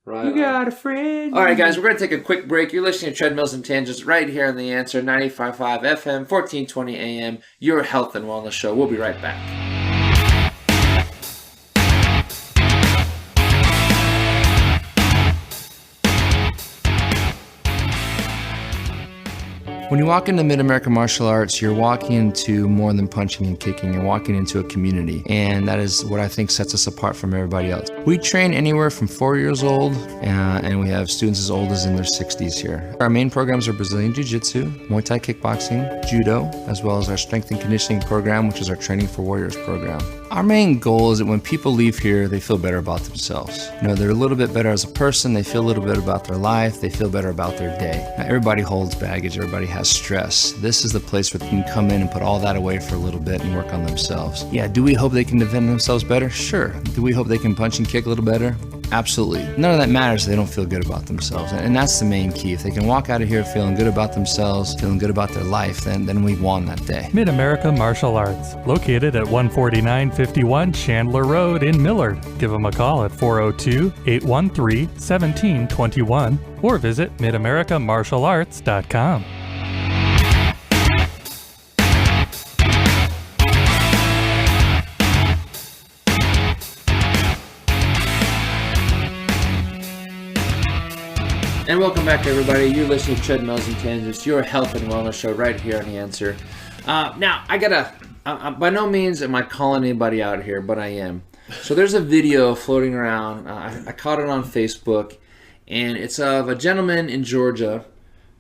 Right. You got a friend. All right, guys, we're going to take a quick break. You're listening to Treadmills and Tangents right here on The Answer, 95.5 FM, 1420 AM, your health and wellness show. We'll be right back. When you walk into Mid-American Martial Arts, you're walking into more than punching and kicking. You're walking into a community, and that is what I think sets us apart from everybody else. We train anywhere from 4 years old, and we have students as old as in their 60s here. Our main programs are Brazilian Jiu-Jitsu, Muay Thai kickboxing, Judo, as well as our strength and conditioning program, which is our Training for Warriors program. Our main goal is that when people leave here, they feel better about themselves. You know, they're a little bit better as a person, they feel a little bit about their life, they feel better about their day. Now, everybody holds baggage, everybody has stress. This is the place where they can come in and put all that away for a little bit and work on themselves. Yeah, do we hope they can defend themselves better? Sure. Do we hope they can punch and kick a little better? Absolutely. None of that matters if they don't feel good about themselves. And that's the main key. If they can walk out of here feeling good about themselves, feeling good about their life, then we've won that day. Mid-America Martial Arts, located at 14951 Chandler Road in Millard. Give them a call at 402-813-1721 or visit midamericamartialarts.com. And welcome back, everybody. You're listening to Treadmills and Tangents, your health and wellness show right here on The Answer. Now, I gotta, by no means am I calling anybody out here, but I am. So there's a video floating around. I caught it on Facebook, and it's of a gentleman in Georgia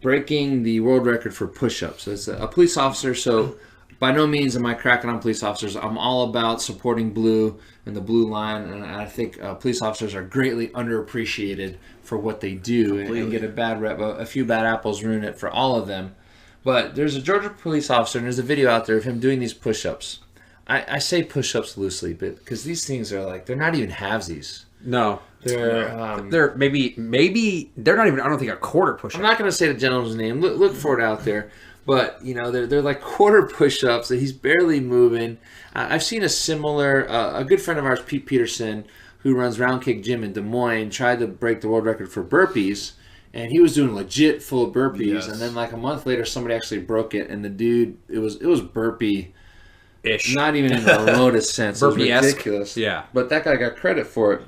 breaking the world record for push-ups. So it's a police officer, so by no means am I cracking on police officers. I'm all about supporting blue and the blue line, and I think police officers are greatly underappreciated for what they do and get a bad rep. A few bad apples ruin it for all of them. But there's a Georgia police officer, and there's a video out there of him doing these push-ups. I say push-ups loosely, but because these things are like, they're not even halvesies. No. They're maybe they're not even, I don't think, a quarter push-up. I'm not going to say the gentleman's name. Look for it out there. But, you know, they're like quarter push-ups that he's barely moving. I've seen a similar, a good friend of ours, Pete Peterson, who runs Round Kick Gym in Des Moines, tried to break the world record for burpees. And he was doing legit full burpees. Yes. And then like a month later, somebody actually broke it. And the dude, it was burpee-ish. Not even in the remotest sense. It was ridiculous. Yeah. But that guy got credit for it.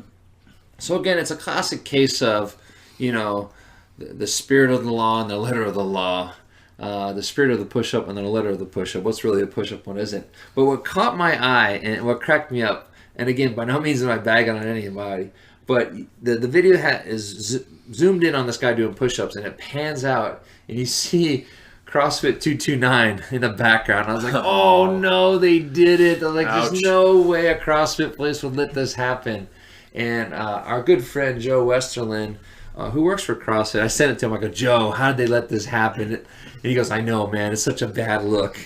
So again, it's a classic case of, you know, the spirit of the law and the letter of the law. The spirit of the push-up and the letter of the push-up. What's really a push-up, what isn't? But what caught my eye and what cracked me up, and again, by no means am I bagging on anybody, but the video is zoomed in on this guy doing push-ups, and it pans out, and you see CrossFit 229 in the background. I was like, oh no, they did it. I'm like, there's no way a CrossFit place would let this happen. And our good friend Joe Westerland, who works for CrossFit, I sent it to him. I go, Joe, how did they let this happen? And he goes, I know, man, it's such a bad look.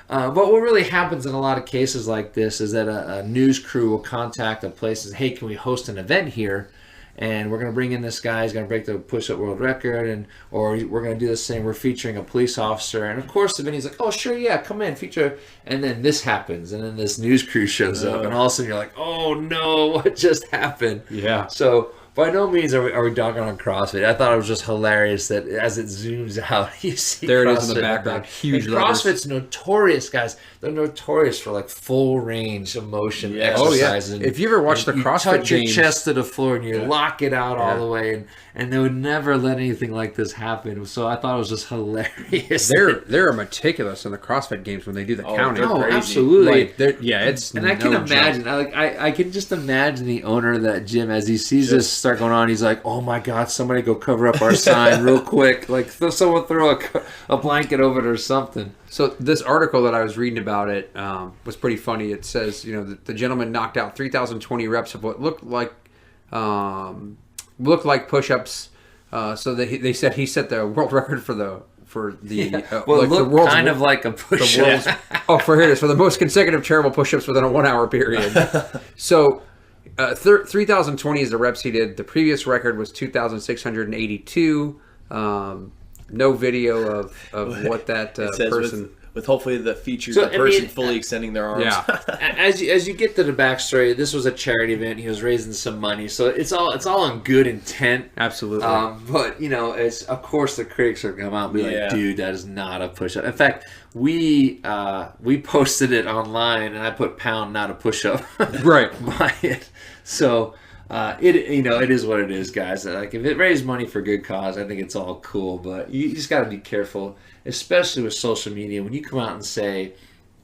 But what really happens in a lot of cases like this is that a news crew will contact a place and say, hey, can we host an event here? And we're going to bring in this guy. He's going to break the push-up world record, or we're going to do this thing. We're featuring a police officer. And, of course, the Vinny's like, oh, sure, yeah, come in, feature. And then this happens, and then this news crew shows up. And all of a sudden you're like, oh, no, what just happened? Yeah. So by no means are we dogging on CrossFit. I thought it was just hilarious that as it zooms out, you see There it CrossFit is in the background. Huge and letters. CrossFit's notorious, guys. They're notorious for like full range of motion Yeah. exercises. Oh, yeah. If you ever watched the you CrossFit touch your games- chest to the floor and you lock it out all Yeah. the way, and they would never let anything like this happen. So I thought it was just hilarious. They're meticulous in the CrossFit games when they do the counting. Oh, crazy. absolutely. Like, it's And I can no imagine, joke. I can just imagine the owner of that gym as he sees this start going on. He's like, "Oh my God, somebody go cover up our sign real quick! Like, someone throw a blanket over it or something." So this article that I was reading about it was pretty funny. It says, the gentleman knocked out 3,020 reps of what looked like push-ups. So they said he set the world record for the Well, like it looked the world's, kind of like a the push-up. world's here it is, for the most consecutive charitable push-ups within a 1 hour period. So 3,020 is the reps he did. The previous record was 2,682. No video of what that It says person. with hopefully the features So, of the person I mean, fully extending their arms. Yeah. As you get to the backstory, this was a charity event. He was raising some money, so it's all in good intent. Absolutely. But it's of course the critics are gonna come out and be Yeah. like, "Dude, that is not a push-up." In fact, we posted it online, and I put "pound, not a push-up" Right. by it. So it is what it is, guys. Like, if it raised money for good cause, I think it's all cool. But you just got to be careful, especially with social media. When you come out and say,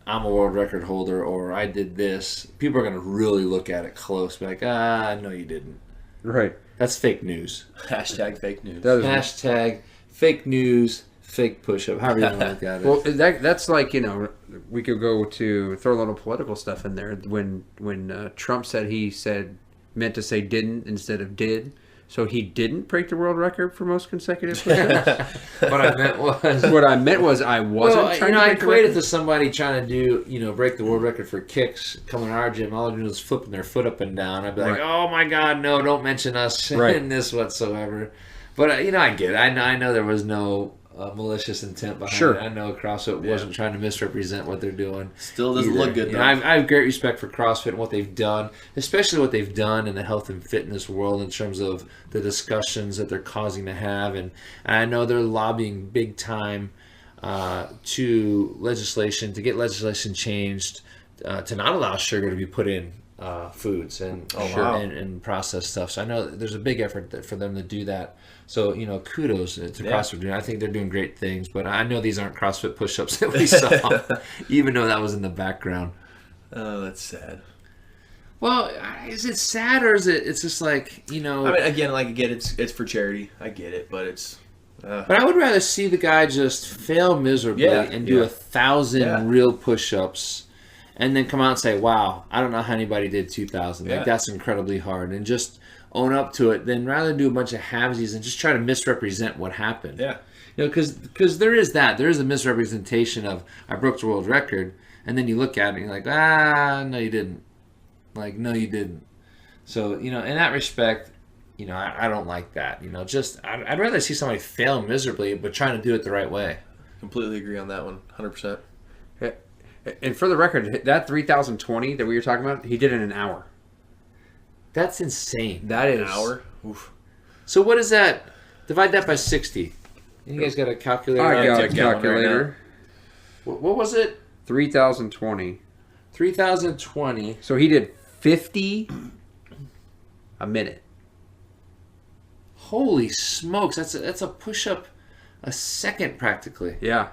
"I'm a world record holder" or "I did this," people are going to really look at it close. Be like, no, you didn't. Right. That's fake news. Hashtag fake news. That is Hashtag fake news, fake push-up. However you want to look at it. well. That's like we could go to throw a little political stuff in there. When Trump said meant to say didn't instead of did, so he didn't break the world record for most consecutive push-ups. What I meant was... What I meant was I wasn't trying to I break the equated record. to somebody trying to do, break the world record for kicks coming to our gym. All they're doing is flipping their foot up and down. I'd be like, Right. "Oh my God, no, don't mention us Right. in this whatsoever." But, I get it. I know there was no malicious intent behind Sure. it. I know CrossFit wasn't trying to misrepresent what they're doing. Still doesn't either. look good, though. I have great respect for CrossFit and what they've done, especially what they've done in the health and fitness world in terms of the discussions that they're causing to have. And I know they're lobbying big time to get legislation changed to not allow sugar to be put in foods and and processed stuff. So I know there's a big effort for them to do that. So kudos to CrossFit. I think they're doing great things. But I know these aren't CrossFit push-ups that we saw, even though that was in the background. Oh, that's sad. Well, is it sad or is it? It's just like I mean, again, like, I get it's for charity. I get it, but it's. But I would rather see the guy just fail miserably and do 1,000 real push-ups, and then come out and say, "Wow, I don't know how anybody did 2,000. Like, that's incredibly hard," and just own up to it. Then rather than do a bunch of halvesies and just try to misrepresent what happened. Yeah. Because there is a misrepresentation of I broke the world record, and then you look at it and you're like, no, you didn't. Like, no, you didn't. So in that respect, I don't like that. I'd rather see somebody fail miserably, but trying to do it the right way. Completely agree on that one. 100%. And for the record, that 3,020 that we were talking about, he did it in an hour. That's insane. That is An hour? Oof. So what is that? Divide that by 60. You guys got a calculator? I got a Take that one right calculator. What was it? 3,020. 3,020. So he did 50 a minute. Holy smokes! That's a push-up a second practically. Yeah.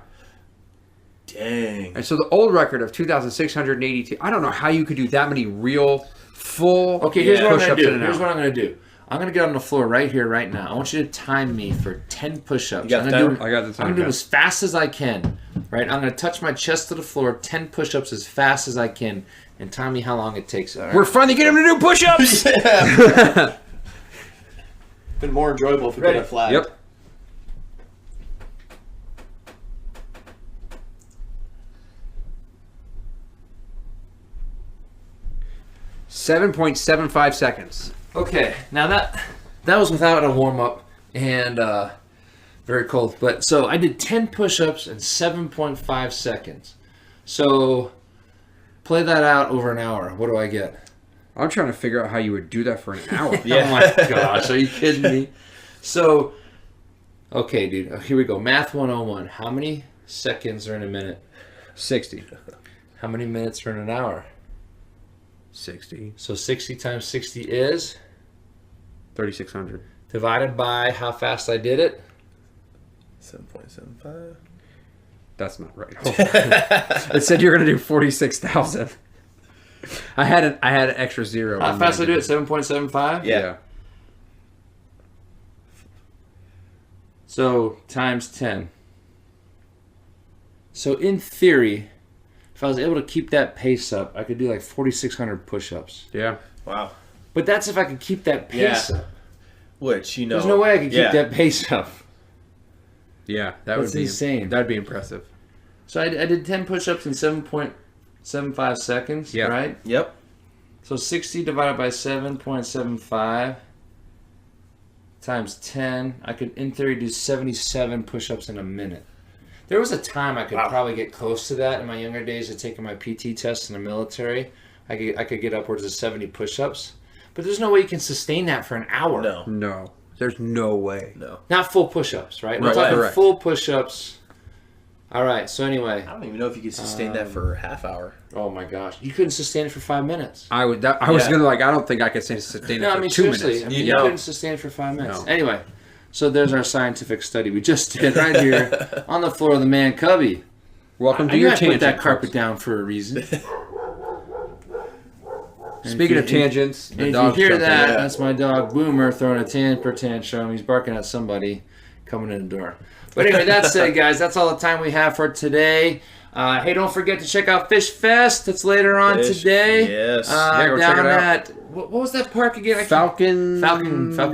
Dang. And so the old record of 2,682. I don't know how you could do that many real full Okay, here's what I'm push-ups gonna do. in an Here's hour. what I'm gonna do. I'm gonna get on the floor right here, right now. I want you to time me for 10 push-ups. You got I'm the gonna timer? I got the I'm timer. gonna do them as fast as I can. Right? I'm gonna touch my chest to the floor, 10 push-ups as fast as I can, and time me how long it takes. All right? We're finally getting him to do push-ups. Been more enjoyable if we Ready. could have flagged. Yep. .75 seconds. Okay, now that was without a warm up and very cold. But so I did 10 push-ups in 7.5 seconds. So play that out over an hour. What do I get? I'm trying to figure out how you would do that for an hour. Oh my gosh, are you kidding me? So, okay, dude, here we go. Math 101. How many seconds are in a minute? 60. How many minutes are in an hour? 60. So 60 times 60 is? 3,600. Divided by how fast I did it? 7.75. That's not right. It said you're going to do 46,000. I had an extra zero. How fast I do it? 7.75? Yeah. So times 10. So in theory, if I was able to keep that pace up, I could do like 4,600 push-ups. Yeah. Wow. But that's if I could keep that pace up. Which, you know. There's no way I could keep that pace up. Yeah, that That's would be insane. That'd be impressive. So I did 10 push-ups in 7.75 seconds, Yeah. right? Yep. So 60 divided by 7.75 times 10, I could, in theory, do 77 push-ups in a minute. There was a time I could probably get close to that in my younger days of taking my PT test in the military. I could get upwards of 70 push-ups. But there's no way you can sustain that for an hour. No. There's no way. No. Not full push-ups, right? We're Right, talking correct. full push-ups. All right, so anyway. I don't even know if you could sustain that for a half hour. Oh my gosh. You couldn't sustain it for 5 minutes. I was going to I don't think I could sustain it No, for I mean, 2 seriously. minutes. I mean, you No. couldn't sustain it for 5 minutes. No. Anyway, so there's our scientific study we just did right here on the floor of the man cubby. Welcome to I your put tangent. that carpet folks. down for a reason. Speaking of tangents, And the if dog you hear jumped in. that, that's my dog Boomer throwing a temper tantrum. He's barking at somebody coming in the door. But anyway, that's it, guys. That's all the time we have for today. Hey, don't forget to check out Fish Fest. It's later on today. Yes. Yeah, go check down it out. at what was that park again? Falcon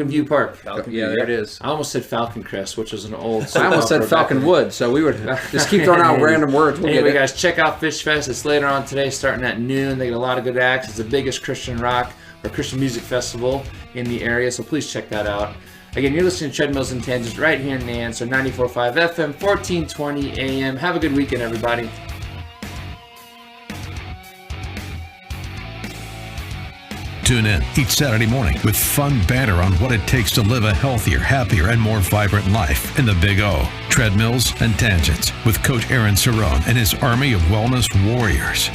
View Park. Yeah, there it is. I almost said Falcon Crest, which was an old. I almost said Falcon Wood, so we would just keep throwing out random words. We'll Anyway, get it. guys, check out Fish Fest. It's later on today, starting at noon. They get a lot of good acts. It's the biggest Christian rock or Christian music festival in the area, so please check that out. Again, you're listening to Treadmills and Tangents right here in Nan, so 94.5 FM, 1420 AM. Have a good weekend, everybody. Tune in each Saturday morning with fun banter on what it takes to live a healthier, happier, and more vibrant life in the Big O. Treadmills and Tangents with Coach Aaron Cerrone and his army of wellness warriors.